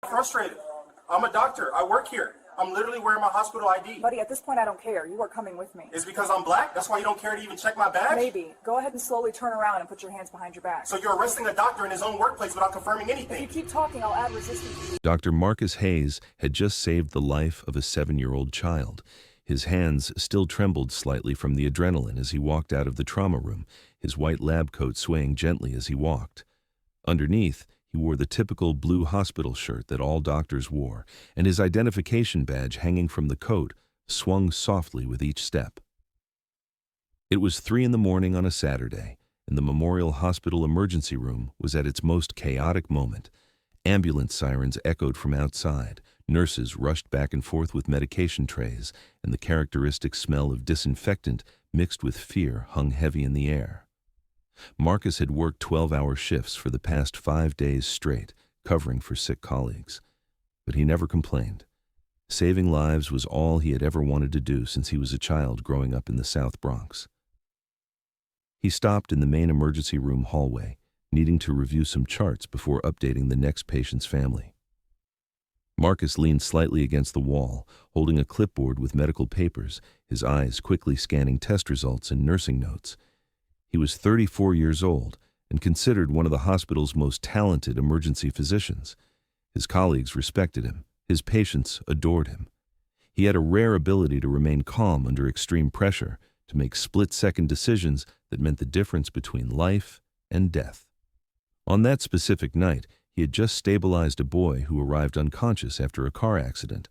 Frustrated. I'm a doctor. I work here. I'm literally wearing my hospital ID. Buddy, at this point I don't care. You are coming with me. Is it because I'm black? That's why you don't care to even check my badge? Maybe. Go ahead and slowly turn around and put your hands behind your back. So you're arresting a doctor in his own workplace without confirming If anything. you keep talking, I'll add resistance. Dr. Marcus Hayes had just saved the life of a 7-year-old child. His hands still trembled slightly from the adrenaline as he walked out of the trauma room, his white lab coat swaying gently as he walked. Underneath, he wore the typical blue hospital shirt that all doctors wore, and his identification badge hanging from the coat swung softly with each step. It was 3 a.m. on a Saturday, and the Memorial Hospital emergency room was at its most chaotic moment. Ambulance sirens echoed from outside, nurses rushed back and forth with medication trays, and the characteristic smell of disinfectant mixed with fear hung heavy in the air. Marcus had worked 12-hour shifts for the past 5 days straight, covering for sick colleagues. But he never complained. Saving lives was all he had ever wanted to do since he was a child growing up in the South Bronx. He stopped in the main emergency room hallway, needing to review some charts before updating the next patient's family. Marcus leaned slightly against the wall, holding a clipboard with medical papers, his eyes quickly scanning test results and nursing notes. He was 34 years old and considered one of the hospital's most talented emergency physicians. His colleagues respected him. His patients adored him. He had a rare ability to remain calm under extreme pressure, to make split-second decisions that meant the difference between life and death. On that specific night, he had just stabilized a boy who arrived unconscious after a car accident.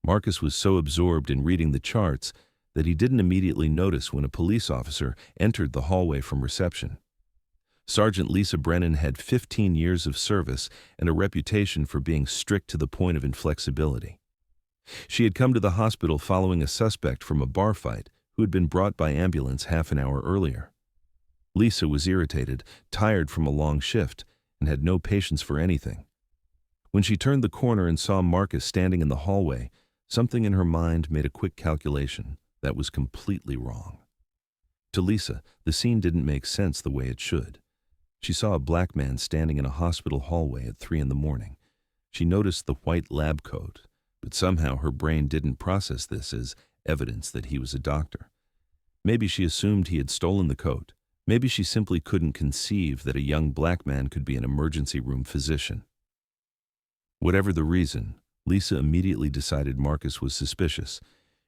Marcus was so absorbed in reading the charts that he didn't immediately notice when a police officer entered the hallway from reception. Sergeant Lisa Brennan had 15 years of service and a reputation for being strict to the point of inflexibility. She had come to the hospital following a suspect from a bar fight who had been brought by ambulance half an hour earlier. Lisa was irritated, tired from a long shift, and had no patience for anything. When she turned the corner and saw Marcus standing in the hallway, something in her mind made a quick calculation that was completely wrong. To Lisa, the scene didn't make sense the way it should. She saw a black man standing in a hospital hallway at 3 a.m. She noticed the white lab coat, but somehow her brain didn't process this as evidence that he was a doctor. Maybe she assumed he had stolen the coat. Maybe she simply couldn't conceive that a young black man could be an emergency room physician. Whatever the reason, Lisa immediately decided Marcus was suspicious.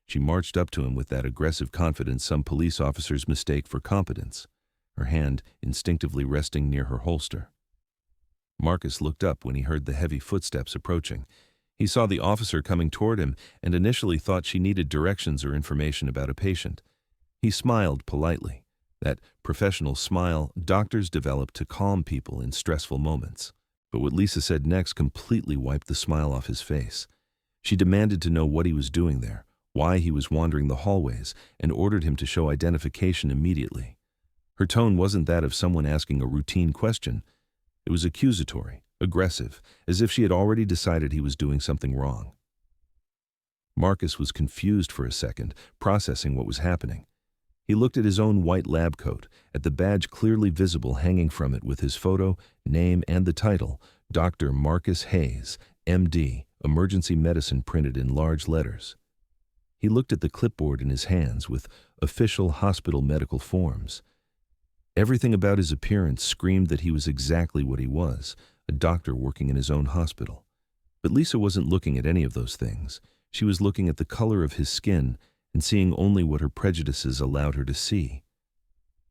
She marched up to him with that aggressive confidence some police officers mistake for competence, her hand instinctively resting near her holster. Marcus looked up when he heard the heavy footsteps approaching. He saw the officer coming toward him and initially thought she needed directions or information about a patient. He smiled politely, that professional smile doctors develop to calm people in stressful moments. But what Lisa said next completely wiped the smile off his face. She demanded to know what he was doing there, why he was wandering the hallways, and ordered him to show identification immediately. Her tone wasn't that of someone asking a routine question. It was accusatory, aggressive, as if she had already decided he was doing something wrong. Marcus was confused for a second, processing what was happening. He looked at his own white lab coat, at the badge clearly visible hanging from it with his photo, name, and the title, Dr. Marcus Hayes, M.D., Emergency Medicine printed in large letters. He looked at the clipboard in his hands with official hospital medical forms. Everything about his appearance screamed that he was exactly what he was, a doctor working in his own hospital. But Lisa wasn't looking at any of those things. She was looking at the color of his skin and seeing only what her prejudices allowed her to see.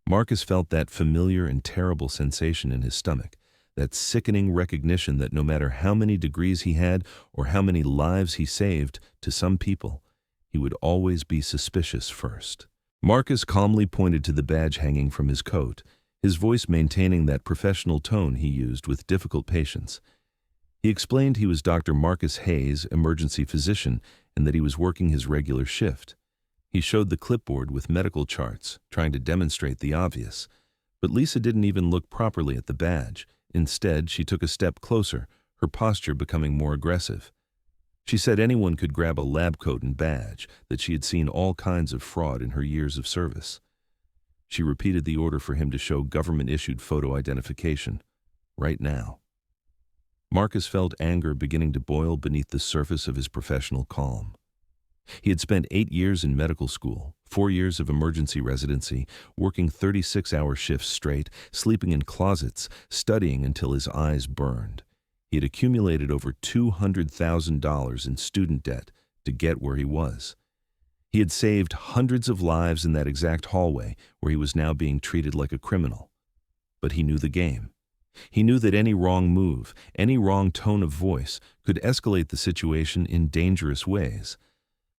Marcus felt that familiar and terrible sensation in his stomach, that sickening recognition that no matter how many degrees he had or how many lives he saved, to some people, he would always be suspicious first. Marcus calmly pointed to the badge hanging from his coat, his voice maintaining that professional tone he used with difficult patients. He explained he was Dr. Marcus Hayes, emergency physician, and that he was working his regular shift. He showed the clipboard with medical charts, trying to demonstrate the obvious. But Lisa didn't even look properly at the badge. Instead, she took a step closer, her posture becoming more aggressive. She said anyone could grab a lab coat and badge, that she had seen all kinds of fraud in her years of service. She repeated the order for him to show government-issued photo identification, right now. Marcus felt anger beginning to boil beneath the surface of his professional calm. He had spent 8 years in medical school, 4 years of emergency residency, working 36-hour shifts straight, sleeping in closets, studying until his eyes burned. He had accumulated over $200,000 in student debt to get where he was. He had saved hundreds of lives in that exact hallway where he was now being treated like a criminal. But he knew the game. He knew that any wrong move, any wrong tone of voice could escalate the situation in dangerous ways.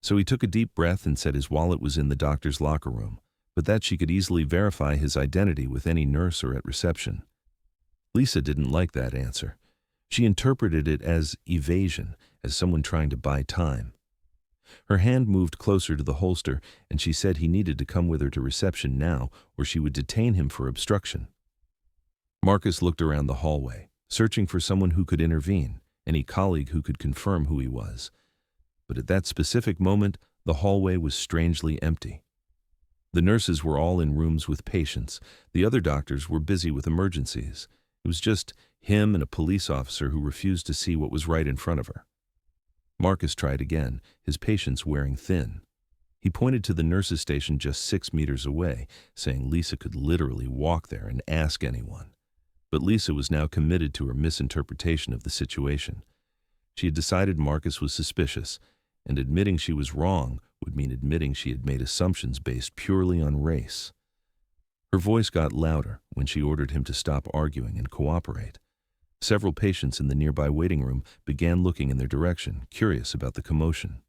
So he took a deep breath and said his wallet was in the doctor's locker room, but that she could easily verify his identity with any nurse or at reception. Lisa didn't like that answer. She interpreted it as evasion, as someone trying to buy time. Her hand moved closer to the holster, and she said he needed to come with her to reception now, or she would detain him for obstruction. Marcus looked around the hallway, searching for someone who could intervene, any colleague who could confirm who he was. But at that specific moment, the hallway was strangely empty. The nurses were all in rooms with patients. The other doctors were busy with emergencies. It was just him and a police officer who refused to see what was right in front of her. Marcus tried again, his patients wearing thin. He pointed to the nurses' station just 6 meters away, saying Lisa could literally walk there and ask anyone. But Lisa was now committed to her misinterpretation of the situation. She had decided Marcus was suspicious, and admitting she was wrong would mean admitting she had made assumptions based purely on race. Her voice got louder when she ordered him to stop arguing and cooperate. Several patients in the nearby waiting room began looking in their direction, curious about the commotion.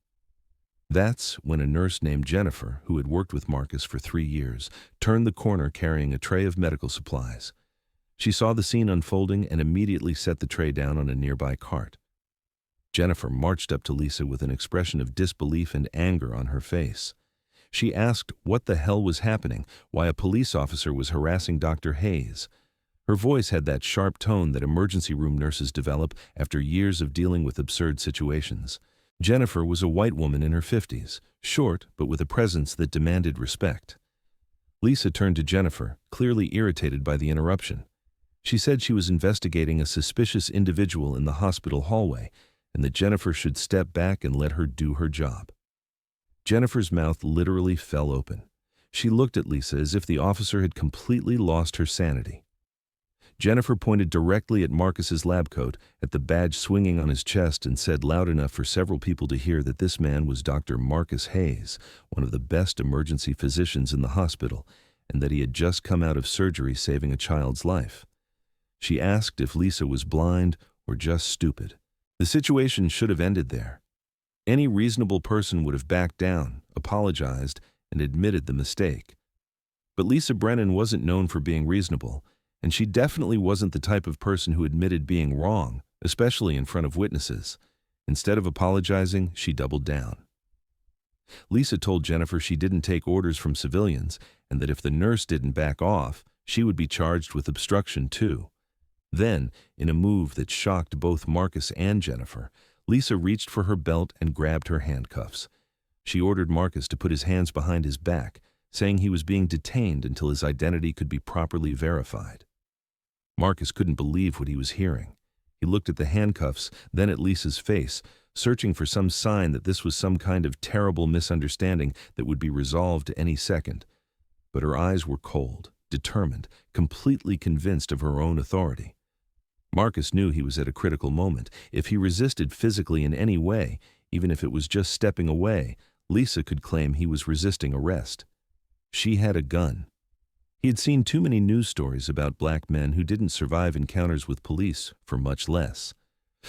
That's when a nurse named Jennifer, who had worked with Marcus for 3 years, turned the corner carrying a tray of medical supplies. She saw the scene unfolding and immediately set the tray down on a nearby cart. Jennifer marched up to Lisa with an expression of disbelief and anger on her face. She asked what the hell was happening, why a police officer was harassing Dr. Hayes. Her voice had that sharp tone that emergency room nurses develop after years of dealing with absurd situations. Jennifer was a white woman in her 50s, short but with a presence that demanded respect. Lisa turned to Jennifer, clearly irritated by the interruption. She said she was investigating a suspicious individual in the hospital hallway, and that Jennifer should step back and let her do her job. Jennifer's mouth literally fell open. She looked at Lisa as if the officer had completely lost her sanity. Jennifer pointed directly at Marcus's lab coat, at the badge swinging on his chest, and said loud enough for several people to hear that this man was Dr. Marcus Hayes, one of the best emergency physicians in the hospital, and that he had just come out of surgery saving a child's life. She asked if Lisa was blind or just stupid. The situation should have ended there. Any reasonable person would have backed down, apologized, and admitted the mistake. But Lisa Brennan wasn't known for being reasonable, and she definitely wasn't the type of person who admitted being wrong, especially in front of witnesses. Instead of apologizing, she doubled down. Lisa told Jennifer she didn't take orders from civilians, and that if the nurse didn't back off, she would be charged with obstruction too. Then, in a move that shocked both Marcus and Jennifer, Lisa reached for her belt and grabbed her handcuffs. She ordered Marcus to put his hands behind his back, saying he was being detained until his identity could be properly verified. Marcus couldn't believe what he was hearing. He looked at the handcuffs, then at Lisa's face, searching for some sign that this was some kind of terrible misunderstanding that would be resolved any second. But her eyes were cold, determined, completely convinced of her own authority. Marcus knew he was at a critical moment. If he resisted physically in any way, even if it was just stepping away, Lisa could claim he was resisting arrest. She had a gun. He had seen too many news stories about black men who didn't survive encounters with police for much less.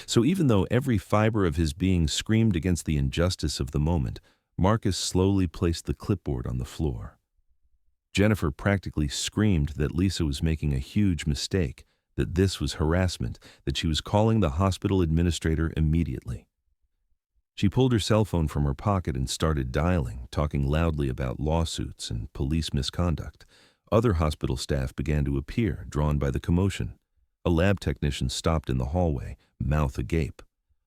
So even though every fiber of his being screamed against the injustice of the moment, Marcus slowly placed the clipboard on the floor. Jennifer practically screamed that Lisa was making a huge mistake, that this was harassment, that she was calling the hospital administrator immediately. She pulled her cell phone from her pocket and started dialing, talking loudly about lawsuits and police misconduct. Other hospital staff began to appear, drawn by the commotion. A lab technician stopped in the hallway, mouth agape.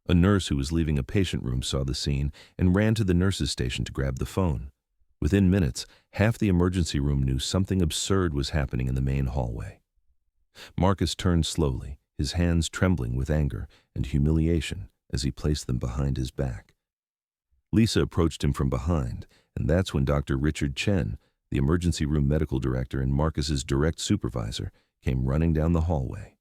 A nurse who was leaving a patient room saw the scene and ran to the nurse's station to grab the phone. Within minutes, half the emergency room knew something absurd was happening in the main hallway. Marcus turned slowly, his hands trembling with anger and humiliation as he placed them behind his back. Lisa approached him from behind, and that's when Dr. Richard Chen, the emergency room medical director and Marcus's direct supervisor, came running down the hallway.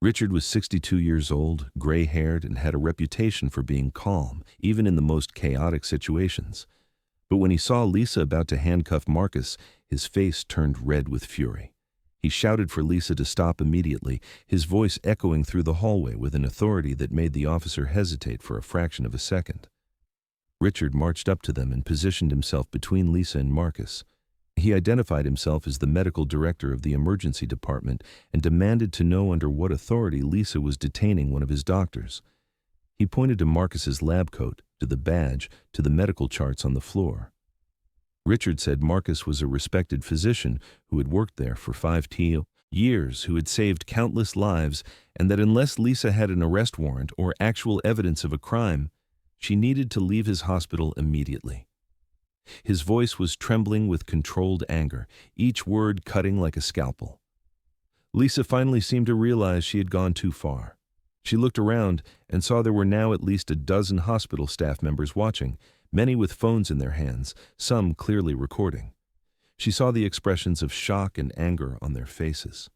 Richard was 62 years old, gray-haired, and had a reputation for being calm, even in the most chaotic situations. But when he saw Lisa about to handcuff Marcus, his face turned red with fury. He shouted for Lisa to stop immediately, his voice echoing through the hallway with an authority that made the officer hesitate for a fraction of a second. Richard marched up to them and positioned himself between Lisa and Marcus. He identified himself as the medical director of the emergency department and demanded to know under what authority Lisa was detaining one of his doctors. He pointed to Marcus's lab coat, to the badge, to the medical charts on the floor. Richard said Marcus was a respected physician who had worked there for 5 years, who had saved countless lives, and that unless Lisa had an arrest warrant or actual evidence of a crime, she needed to leave his hospital immediately. His voice was trembling with controlled anger, each word cutting like a scalpel. Lisa finally seemed to realize she had gone too far. She looked around and saw there were now at least a dozen hospital staff members watching, many with phones in their hands, some clearly recording. She saw the expressions of shock and anger on their faces.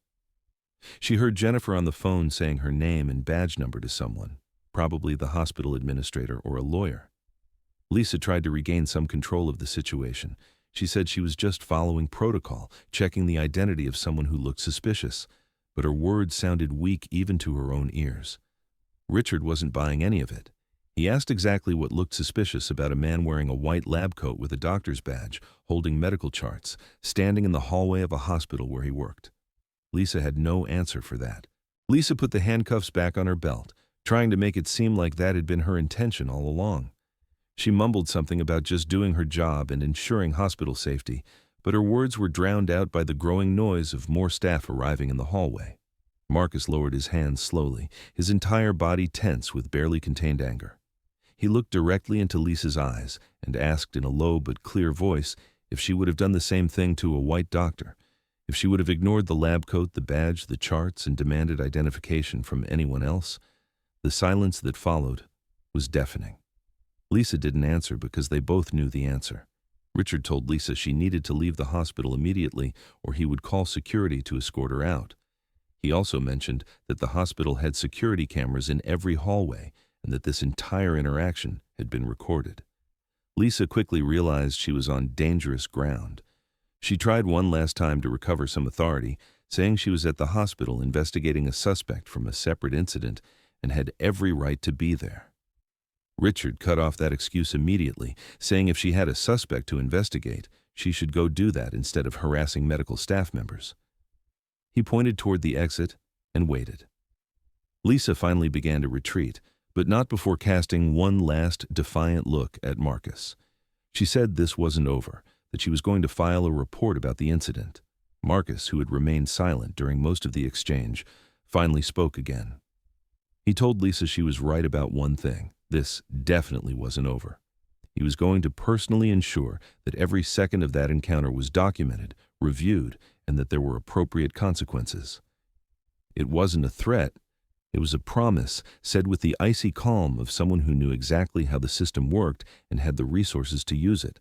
She heard Jennifer on the phone saying her name and badge number to someone, probably the hospital administrator or a lawyer. Lisa tried to regain some control of the situation. She said she was just following protocol, checking the identity of someone who looked suspicious, but her words sounded weak even to her own ears. Richard wasn't buying any of it. He asked exactly what looked suspicious about a man wearing a white lab coat with a doctor's badge, holding medical charts, standing in the hallway of a hospital where he worked. Lisa had no answer for that. Lisa put the handcuffs back on her belt, trying to make it seem like that had been her intention all along. She mumbled something about just doing her job and ensuring hospital safety, but her words were drowned out by the growing noise of more staff arriving in the hallway. Marcus lowered his hands slowly, his entire body tense with barely contained anger. He looked directly into Lisa's eyes and asked in a low but clear voice if she would have done the same thing to a white doctor, if she would have ignored the lab coat, the badge, the charts, and demanded identification from anyone else. The silence that followed was deafening. Lisa didn't answer because they both knew the answer. Richard told Lisa she needed to leave the hospital immediately or he would call security to escort her out. He also mentioned that the hospital had security cameras in every hallway and that this entire interaction had been recorded. Lisa quickly realized she was on dangerous ground. She tried one last time to recover some authority, saying she was at the hospital investigating a suspect from a separate incident and had every right to be there. Richard cut off that excuse immediately, saying if she had a suspect to investigate, she should go do that instead of harassing medical staff members. He pointed toward the exit and waited. Lisa finally began to retreat, but not before casting one last defiant look at Marcus. She said this wasn't over, that she was going to file a report about the incident. Marcus, who had remained silent during most of the exchange, finally spoke again. He told Lisa she was right about one thing. This definitely wasn't over. He was going to personally ensure that every second of that encounter was documented, reviewed, and that there were appropriate consequences. It wasn't a threat. It was a promise, said with the icy calm of someone who knew exactly how the system worked and had the resources to use it.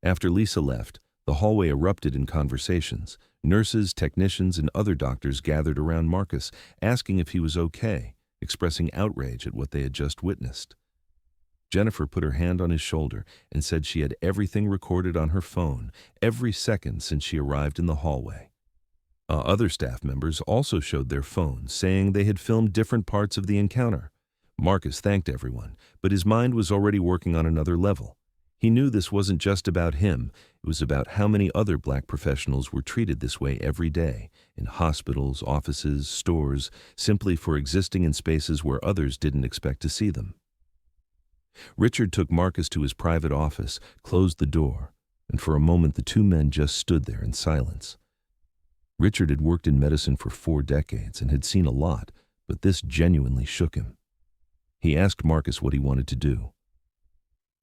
After Lisa left, the hallway erupted in conversations. Nurses, technicians, and other doctors gathered around Marcus, asking if he was okay, expressing outrage at what they had just witnessed. Jennifer put her hand on his shoulder and said she had everything recorded on her phone, every second since she arrived in the hallway. Other staff members also showed their phones, saying they had filmed different parts of the encounter. Marcus thanked everyone, but his mind was already working on another level. He knew this wasn't just about him, it was about how many other black professionals were treated this way every day, in hospitals, offices, stores, simply for existing in spaces where others didn't expect to see them. Richard took Marcus to his private office, closed the door, and for a moment the two men just stood there in silence. Richard had worked in medicine for 4 decades and had seen a lot, but this genuinely shook him. He asked Marcus what he wanted to do.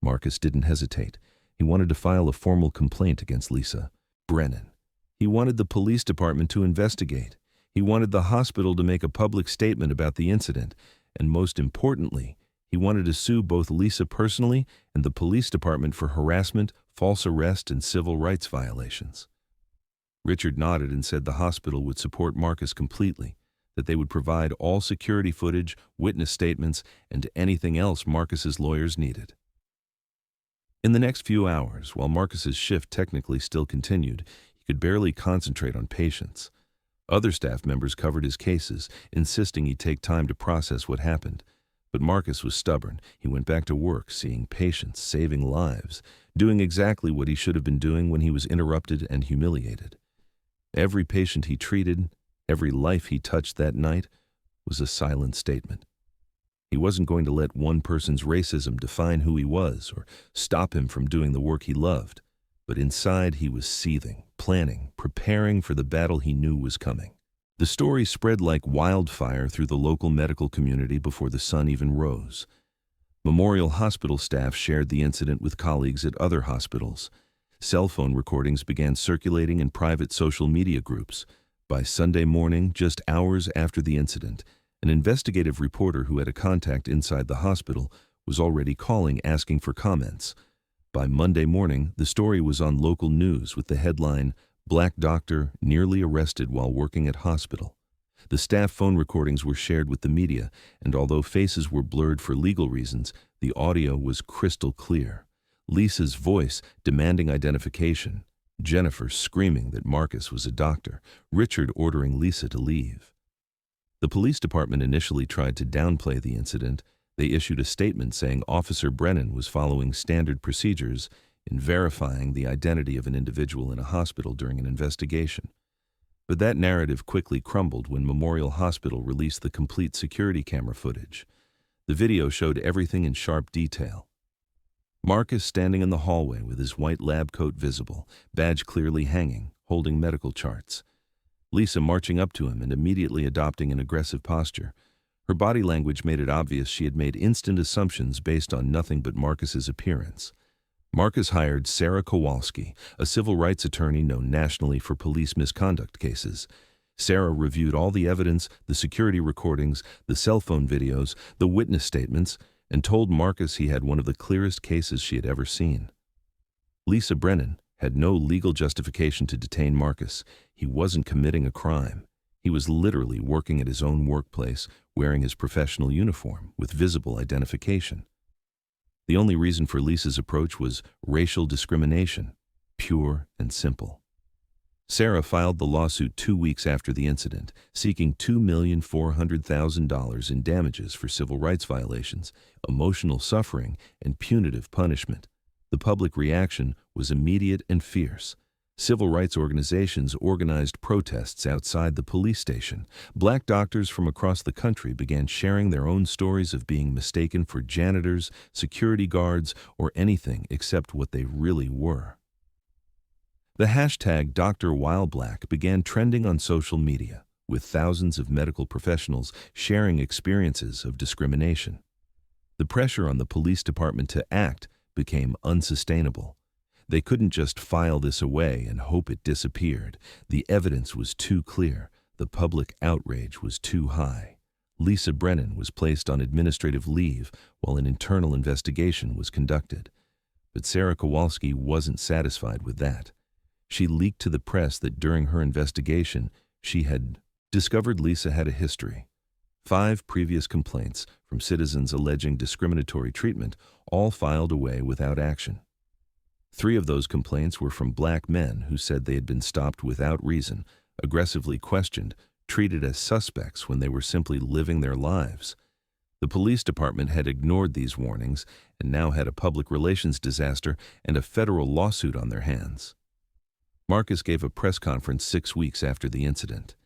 Marcus didn't hesitate. He wanted to file a formal complaint against Lisa Brennan. He wanted the police department to investigate. He wanted the hospital to make a public statement about the incident, and most importantly, he wanted to sue both Lisa personally and the police department for harassment, false arrest, and civil rights violations. Richard nodded and said the hospital would support Marcus completely, that they would provide all security footage, witness statements, and anything else Marcus's lawyers needed. In the next few hours, while Marcus's shift technically still continued, he could barely concentrate on patients. Other staff members covered his cases, insisting he take time to process what happened. But Marcus was stubborn. He went back to work, seeing patients, saving lives, doing exactly what he should have been doing when he was interrupted and humiliated. Every patient he treated, every life he touched that night, was a silent statement. He wasn't going to let one person's racism define who he was or stop him from doing the work he loved. But inside he was seething, planning, preparing for the battle he knew was coming. The story spread like wildfire through the local medical community before the sun even rose. Memorial Hospital staff shared the incident with colleagues at other hospitals. Cell phone recordings began circulating in private social media groups. By Sunday morning, just hours after the incident, an investigative reporter who had a contact inside the hospital was already calling asking for comments. By Monday morning, the story was on local news with the headline, "Black Doctor Nearly Arrested While Working at Hospital." The staff phone recordings were shared with the media, and although faces were blurred for legal reasons, the audio was crystal clear. Lisa's voice demanding identification, Jennifer screaming that Marcus was a doctor, Richard ordering Lisa to leave. The police department initially tried to downplay the incident. They issued a statement saying Officer Brennan was following standard procedures in verifying the identity of an individual in a hospital during an investigation. But that narrative quickly crumbled when Memorial Hospital released the complete security camera footage. The video showed everything in sharp detail. Marcus standing in the hallway with his white lab coat visible, badge clearly hanging, holding medical charts. Lisa marching up to him and immediately adopting an aggressive posture. Her body language made it obvious she had made instant assumptions based on nothing but Marcus's appearance. Marcus hired Sarah Kowalski, a civil rights attorney known nationally for police misconduct cases. Sarah reviewed all the evidence, the security recordings, the cell phone videos, the witness statements, and told Marcus he had one of the clearest cases she had ever seen. Lisa Brennan had no legal justification to detain Marcus. He wasn't committing a crime. He was literally working at his own workplace, wearing his professional uniform, with visible identification. The only reason for Lisa's approach was racial discrimination, pure and simple. Sarah filed the lawsuit 2 weeks after the incident, seeking $2,400,000 in damages for civil rights violations, emotional suffering, and punitive punishment. The public reaction was immediate and fierce. Civil rights organizations organized protests outside the police station. Black doctors from across the country began sharing their own stories of being mistaken for janitors, security guards, or anything except what they really were. The hashtag #DrWhileBlack began trending on social media, with thousands of medical professionals sharing experiences of discrimination. The pressure on the police department to act became unsustainable. They couldn't just file this away and hope it disappeared. The evidence was too clear. The public outrage was too high. Lisa Brennan was placed on administrative leave while an internal investigation was conducted. But Sarah Kowalski wasn't satisfied with that. She leaked to the press that during her investigation, she had discovered Lisa had a history. 5 previous complaints from citizens alleging discriminatory treatment, all filed away without action. 3 of those complaints were from black men who said they had been stopped without reason, aggressively questioned, treated as suspects when they were simply living their lives. The police department had ignored these warnings and now had a public relations disaster and a federal lawsuit on their hands. Marcus gave a press conference 6 weeks after the incident.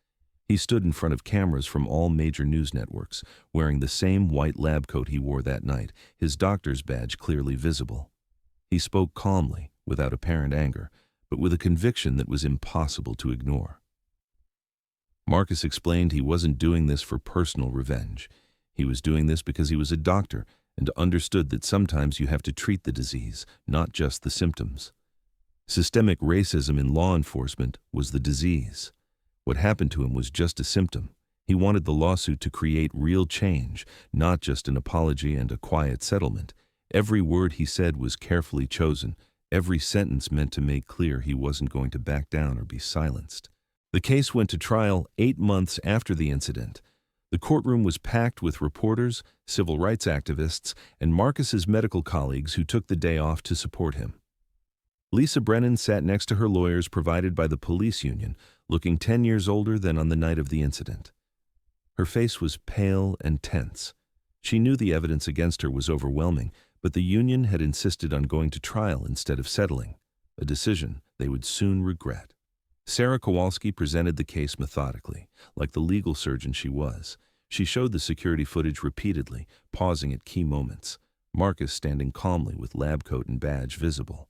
He stood in front of cameras from all major news networks, wearing the same white lab coat he wore that night, his doctor's badge clearly visible. He spoke calmly, without apparent anger, but with a conviction that was impossible to ignore. Marcus explained he wasn't doing this for personal revenge. He was doing this because he was a doctor and understood that sometimes you have to treat the disease, not just the symptoms. Systemic racism in law enforcement was the disease. What happened to him was just a symptom. He wanted the lawsuit to create real change, not just an apology and a quiet settlement. Every word he said was carefully chosen, every sentence meant to make clear he wasn't going to back down or be silenced. The case went to trial 8 months after the incident. The courtroom was packed with reporters, civil rights activists, and Marcus's medical colleagues who took the day off to support him. Lisa Brennan sat next to her lawyers provided by the police union, looking 10 years older than on the night of the incident. Her face was pale and tense. She knew the evidence against her was overwhelming, but the union had insisted on going to trial instead of settling, a decision they would soon regret. Sarah Kowalski presented the case methodically, like the legal surgeon she was. She showed the security footage repeatedly, pausing at key moments, Marcus standing calmly with lab coat and badge visible.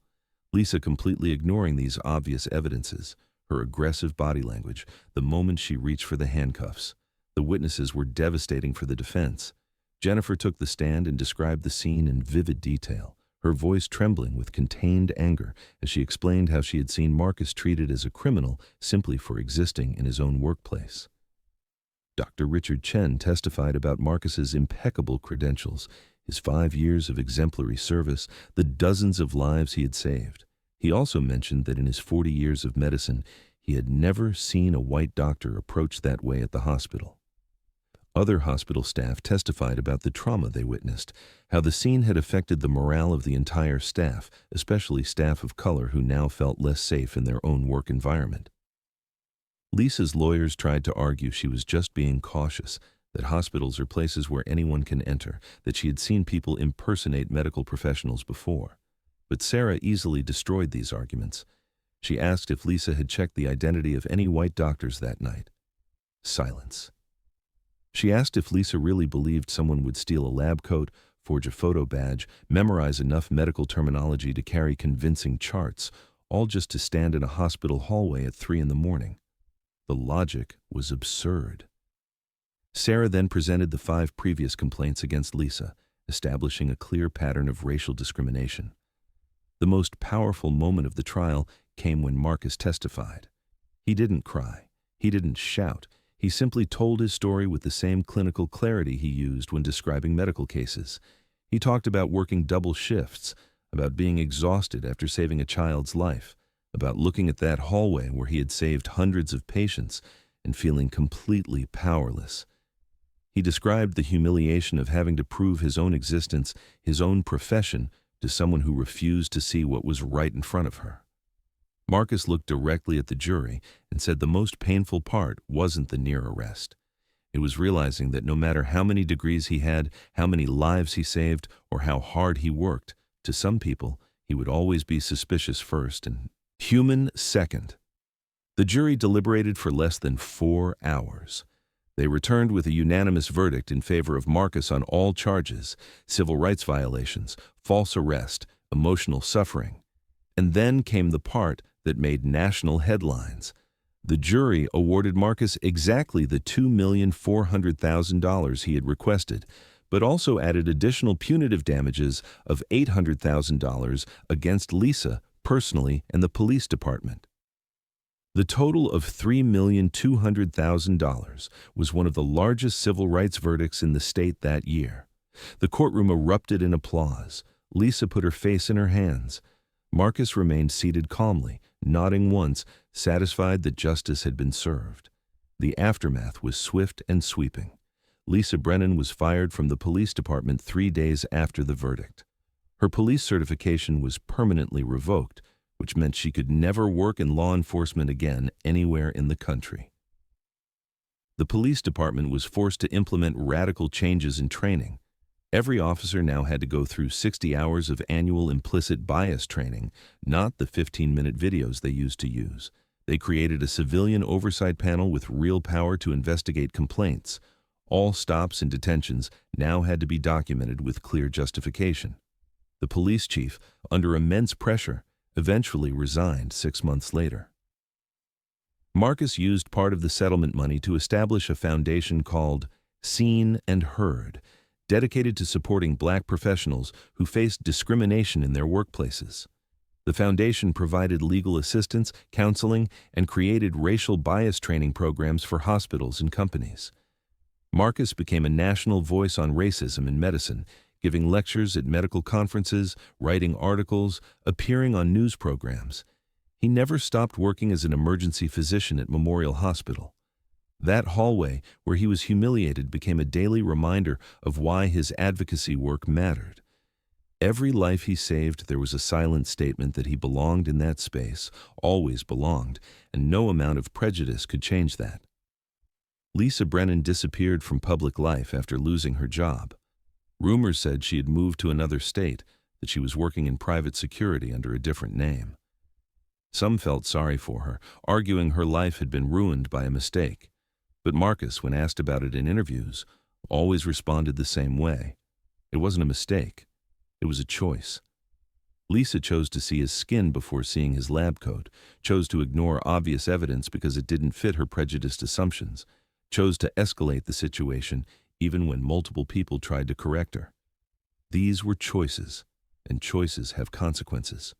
Lisa completely ignoring these obvious evidences, her aggressive body language, the moment she reached for the handcuffs. The witnesses were devastating for the defense. Jennifer took the stand and described the scene in vivid detail, her voice trembling with contained anger as she explained how she had seen Marcus treated as a criminal simply for existing in his own workplace. Dr. Richard Chen testified about Marcus's impeccable credentials, his 5 years of exemplary service, the dozens of lives he had saved. He also mentioned that in his 40 years of medicine, he had never seen a white doctor approach that way at the hospital. Other hospital staff testified about the trauma they witnessed, how the scene had affected the morale of the entire staff, especially staff of color who now felt less safe in their own work environment. Lisa's lawyers tried to argue she was just being cautious, that hospitals are places where anyone can enter, that she had seen people impersonate medical professionals before. But Sarah easily destroyed these arguments. She asked if Lisa had checked the identity of any white doctors that night. Silence. She asked if Lisa really believed someone would steal a lab coat, forge a photo badge, memorize enough medical terminology to carry convincing charts, all just to stand in a hospital hallway at 3 a.m. The logic was absurd. Sarah then presented the 5 previous complaints against Lisa, establishing a clear pattern of racial discrimination. The most powerful moment of the trial came when Marcus testified. He didn't cry. He didn't shout. He simply told his story with the same clinical clarity he used when describing medical cases. He talked about working double shifts, about being exhausted after saving a child's life, about looking at that hallway where he had saved hundreds of patients and feeling completely powerless. He described the humiliation of having to prove his own existence, his own profession, to someone who refused to see what was right in front of her. Marcus looked directly at the jury and said the most painful part wasn't the near arrest. It was realizing that no matter how many degrees he had, how many lives he saved, or how hard he worked, to some people, he would always be suspicious first and human second. The jury deliberated for less than 4 hours. They returned with a unanimous verdict in favor of Marcus on all charges: civil rights violations, false arrest, emotional suffering. And then came the part that made national headlines. The jury awarded Marcus exactly the $2,400,000 he had requested, but also added additional punitive damages of $800,000 against Lisa personally and the police department. The total of $3,200,000 was one of the largest civil rights verdicts in the state that year. The courtroom erupted in applause. Lisa put her face in her hands. Marcus remained seated calmly, nodding once, satisfied that justice had been served. The aftermath was swift and sweeping. Lisa Brennan was fired from the police department 3 days after the verdict. Her police certification was permanently revoked, which meant she could never work in law enforcement again anywhere in the country. The police department was forced to implement radical changes in training. Every officer now had to go through 60 hours of annual implicit bias training, not the 15-minute videos they used to use. They created a civilian oversight panel with real power to investigate complaints. All stops and detentions now had to be documented with clear justification. The police chief, under immense pressure, eventually resigned 6 months later. Marcus used part of the settlement money to establish a foundation called Seen and Heard, dedicated to supporting Black professionals who faced discrimination in their workplaces. The foundation provided legal assistance, counseling, and created racial bias training programs for hospitals and companies. Marcus became a national voice on racism in medicine, giving lectures at medical conferences, writing articles, appearing on news programs. He never stopped working as an emergency physician at Memorial Hospital. That hallway where he was humiliated became a daily reminder of why his advocacy work mattered. Every life he saved, there was a silent statement that he belonged in that space, always belonged, and no amount of prejudice could change that. Lisa Brennan disappeared from public life after losing her job. Rumors said she had moved to another state, that she was working in private security under a different name. Some felt sorry for her, arguing her life had been ruined by a mistake. But Marcus, when asked about it in interviews, always responded the same way. It wasn't a mistake. It was a choice. Lisa chose to see his skin before seeing his lab coat, chose to ignore obvious evidence because it didn't fit her prejudiced assumptions, chose to escalate the situation even when multiple people tried to correct her. These were choices, and choices have consequences.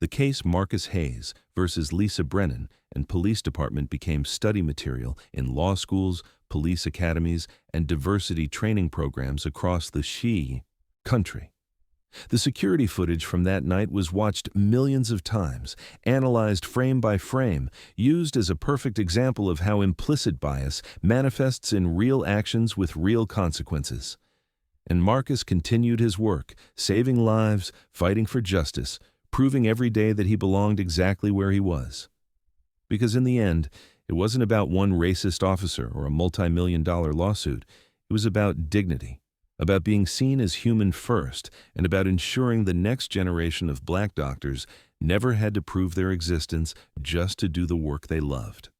The case Marcus Hayes versus Lisa Brennan and police department became study material in law schools, police academies, and diversity training programs across the country. The security footage from that night was watched millions of times, analyzed frame by frame, used as a perfect example of how implicit bias manifests in real actions with real consequences. And Marcus continued his work, saving lives, fighting for justice, proving every day that he belonged exactly where he was. Because in the end, it wasn't about one racist officer or a multi-million-dollar lawsuit. It was about dignity, about being seen as human first, and about ensuring the next generation of black doctors never had to prove their existence just to do the work they loved.